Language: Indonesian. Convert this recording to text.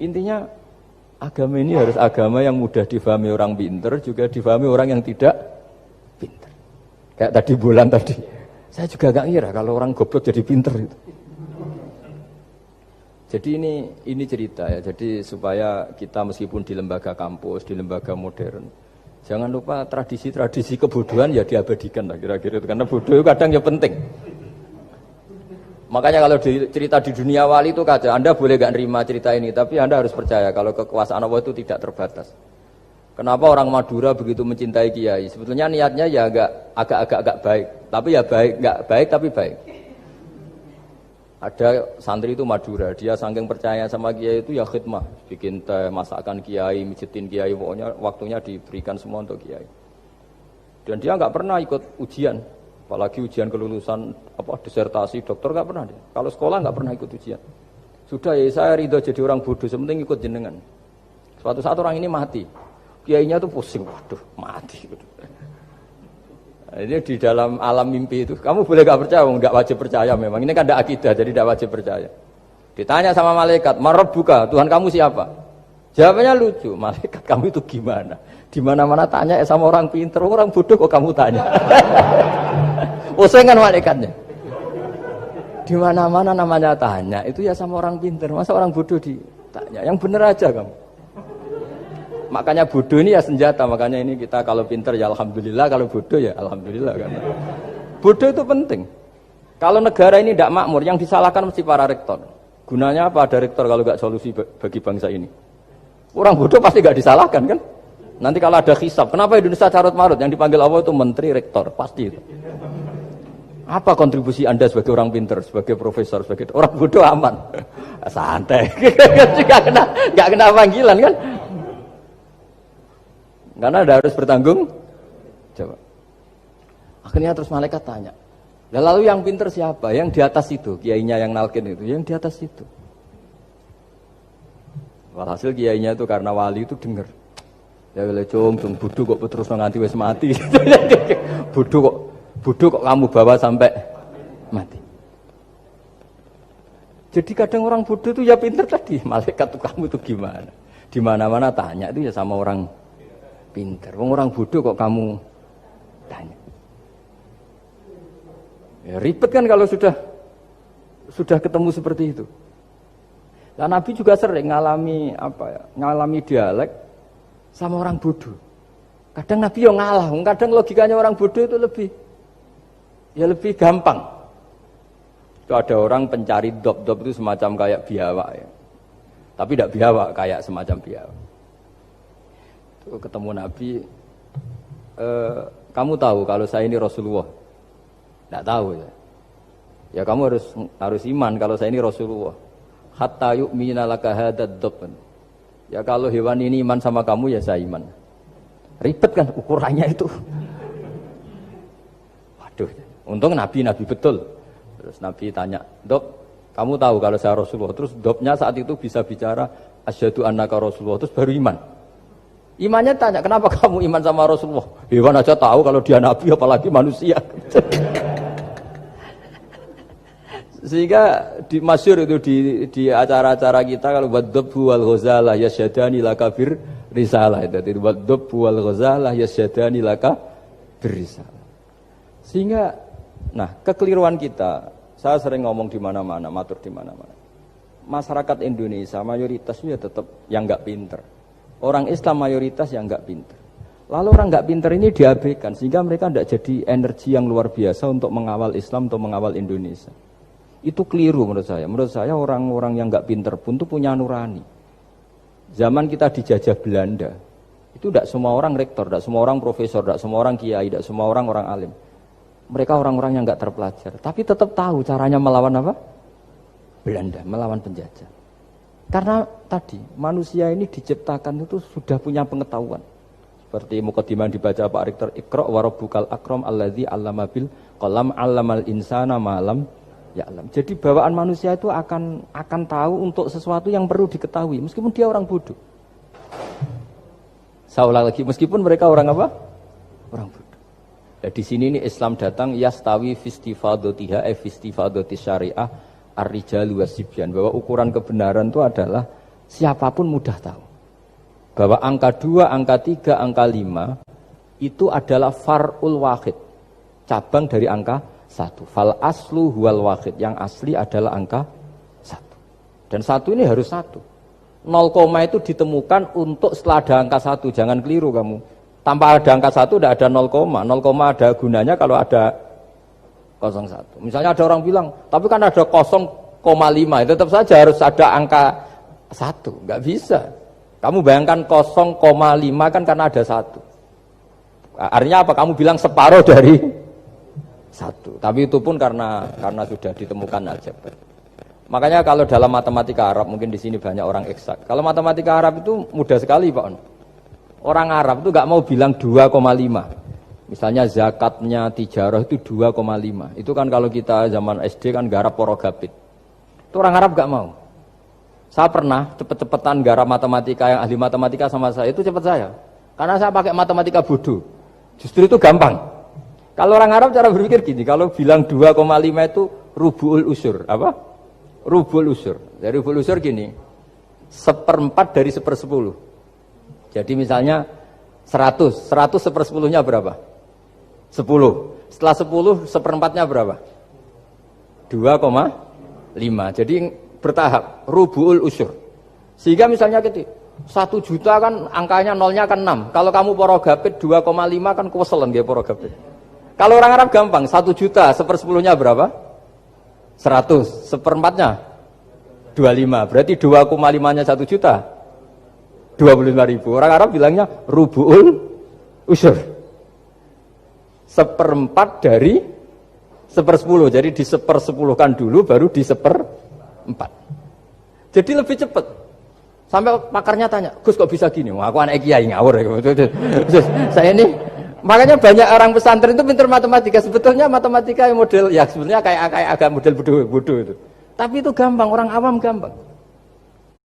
Intinya agama ini harus agama yang mudah difahami orang pinter, juga difahami orang yang tidak pinter. Kayak tadi bulan tadi, saya juga gak ngira kalau orang goblok jadi pinter itu. Jadi ini cerita ya. Jadi supaya kita meskipun di lembaga kampus, di lembaga modern, jangan lupa tradisi-tradisi kebodohan ya diabadikan lah kira-kira itu. Karena bodoh itu kadang ya penting. Makanya kalau cerita di dunia wali itu kaca, Anda boleh gak nerima cerita ini, tapi Anda harus percaya kalau kekuasaan Allah itu tidak terbatas. Kenapa orang Madura begitu mencintai kiai? Sebetulnya niatnya ya agak baik, tapi ya baik, nggak baik tapi baik. Ada santri itu Madura, dia saking percaya sama kiai itu ya khidmah, bikin teh, masakan kiai, mijitin kiai, pokoknya waktunya diberikan semua untuk kiai. Dan dia nggak pernah ikut ujian, apalagi ujian kelulusan disertasi dokter nggak pernah dia. Kalau sekolah nggak pernah ikut ujian. Sudah ya saya ridho jadi orang bodoh, sementing ikut jenengan. Suatu saat orang ini mati, kiainya tuh pusing, waduh mati. Ini di dalam alam mimpi itu, kamu boleh gak percaya, gak wajib percaya memang. Ini kan ada akidah, jadi gak wajib percaya. Ditanya sama malaikat, Marabbuka, Tuhan kamu siapa? Jawabannya lucu, malaikat kamu itu gimana? Di mana-mana tanya sama orang pinter, orang bodoh kok kamu tanya? Pusing kan malaikatnya. Di mana-mana namanya tanya, itu ya sama orang pinter, masa orang bodoh ditanya? Yang bener aja kamu. Makanya bodoh ini ya senjata, makanya ini kita kalau pinter ya alhamdulillah, kalau bodoh ya alhamdulillah. Karena bodoh itu penting. Kalau negara ini tidak makmur, yang disalahkan mesti para rektor. Gunanya apa ada rektor kalau nggak solusi bagi bangsa ini? Orang bodoh pasti nggak disalahkan kan? Nanti kalau ada hisab, kenapa Indonesia carut marut? Yang dipanggil Allah itu menteri rektor, pasti itu. Apa kontribusi Anda sebagai orang pinter, sebagai profesor, sebagai orang bodoh aman? Santai, nggak kena panggilan kan? Karena Anda harus bertanggung jawab. Akhirnya terus malaikat tanya, lalu yang pinter siapa? Yang di atas itu, kiainya yang nalkin itu, yang di atas itu. Walhasil kiainya itu karena wali itu dengar. Ya wele cung bodoh kok terus nganti wis mati. bodoh kok kamu bawa sampai mati. Jadi kadang orang bodoh itu ya pinter tadi, malaikat tuh kamu tuh gimana? Di mana-mana tanya itu ya sama orang pinter. Orang bodoh kok kamu tanya. Ya ribet kan kalau sudah ketemu seperti itu. Nah, Nabi juga sering ngalami dialek sama orang bodoh. Kadang Nabi yang ngalah, kadang logikanya orang bodoh itu lebih gampang. Itu ada orang pencari dop itu semacam kayak biawak ya. Tapi tidak biawak, kayak semacam biawak. Itu ketemu Nabi, kamu tahu kalau saya ini Rasulullah? Tidak tahu ya. Ya kamu harus iman kalau saya ini Rasulullah. Hatta yu'mina laka hadad dop. Ya kalau hewan ini iman sama kamu ya saya iman. Ribet kan ukurannya itu. Waduh, untung Nabi betul. Terus Nabi tanya, Dop, kamu tahu kalau saya Rasulullah? Terus Dopnya saat itu bisa bicara, asyhadu annaka Rasulullah, terus baru iman. Imannya tanya, kenapa kamu iman sama Rasulullah? Hewan aja tahu kalau dia Nabi, apalagi manusia. Sehingga di masyhur itu di acara-acara kita kalau wadhabbu wal ghazalah yasyadani laka bir risalah itu wadhabbu wal ghazalah yasyadani laka bir risalah. Sehingga kekeliruan kita, saya sering ngomong di mana-mana, matur di mana-mana. Masyarakat Indonesia mayoritasnya tetap yang enggak pinter. Orang Islam mayoritas yang enggak pinter. Lalu orang enggak pinter ini diabaikan sehingga mereka enggak jadi energi yang luar biasa untuk mengawal Islam atau mengawal Indonesia. Itu keliru menurut saya. Menurut saya orang-orang yang enggak pinter pun itu punya nurani. Zaman kita dijajah Belanda, itu tidak semua orang rektor, tidak semua orang profesor, tidak semua orang kiai, tidak semua orang alim. Mereka orang-orang yang enggak terpelajar, tapi tetap tahu caranya melawan apa? Belanda, melawan penjajah. Karena tadi manusia ini diciptakan itu sudah punya pengetahuan. Seperti mukadimah dibaca Pak Rektor, Iqra wa rabbukal akram alladzi 'allama bil qalam 'allamal insana ma lam ya'lam. Jadi bawaan manusia itu akan tahu untuk sesuatu yang perlu diketahui meskipun dia orang bodoh. Saya ulang lagi, meskipun mereka orang apa? Orang bodoh. Di sini ini Islam datang yastawi fistifadatiha fistifadati syariah ar-rijalu wasibyan, bahwa ukuran kebenaran itu adalah siapapun mudah tahu bahwa angka 2, angka 3, angka 5 itu adalah far'ul wahid, cabang dari angka 1. Fal aslu huwal wahid, yang asli adalah angka 1. Dan 1 ini harus 1. 0, itu ditemukan untuk setelah ada angka 1, jangan keliru kamu. Tanpa ada angka 1 tidak ada 0, 0 ada gunanya kalau ada 01. Misalnya ada orang bilang, tapi kan ada 0,5, tetap saja harus ada angka 1, nggak bisa. Kamu bayangkan 0,5 kan karena ada 1. Artinya apa? Kamu bilang separuh dari 1. Tapi itu pun karena sudah ditemukan aljabar. Makanya kalau dalam matematika Arab, mungkin di sini banyak orang eksak. Kalau matematika Arab itu mudah sekali, Pak On. Orang Arab itu nggak mau bilang 2,5. Misalnya zakatnya tijarah itu 2,5. Itu kan kalau kita zaman SD kan garap porogapit. Itu orang Arab nggak mau. Saya pernah cepet-cepetan garap matematika, yang ahli matematika sama saya, itu cepet saya. Karena saya pakai matematika bodoh. Justru itu gampang. Kalau orang Arab cara berpikir gini, kalau bilang 2,5 itu rubu'ul usur. Apa? Rubu'ul usur. Dari rubu'ul usur gini, 1/4 dari 1/10. Jadi misalnya 100 1/10-nya berapa? 10. Setelah 10, 1/4-nya berapa? 2,5. Jadi bertahap, rubu'ul usur. Sehingga misalnya gitu, 1 juta kan angkanya nolnya kan 6. Kalau kamu porogapit 2,5 kan kuweselan dia porogapit. Kalau orang Arab gampang, 1 juta 1/10-nya berapa? 100. 1/4-nya 25. Berarti 2,5-nya 1 juta 25.000. Orang Arab bilangnya rubu'ul usur. 1/4 dari 1/10. Jadi di 1/10-kan dulu baru di 1/4. Jadi lebih cepat. Sampai pakarnya tanya, Gus kok bisa gini? Wah, aku anak kiai ngawur. Saya ini, makanya banyak orang pesantren itu pintar matematika. Sebetulnya matematika yang model, ya sebenarnya kayak agak model bodoh itu. Tapi itu gampang, orang awam gampang.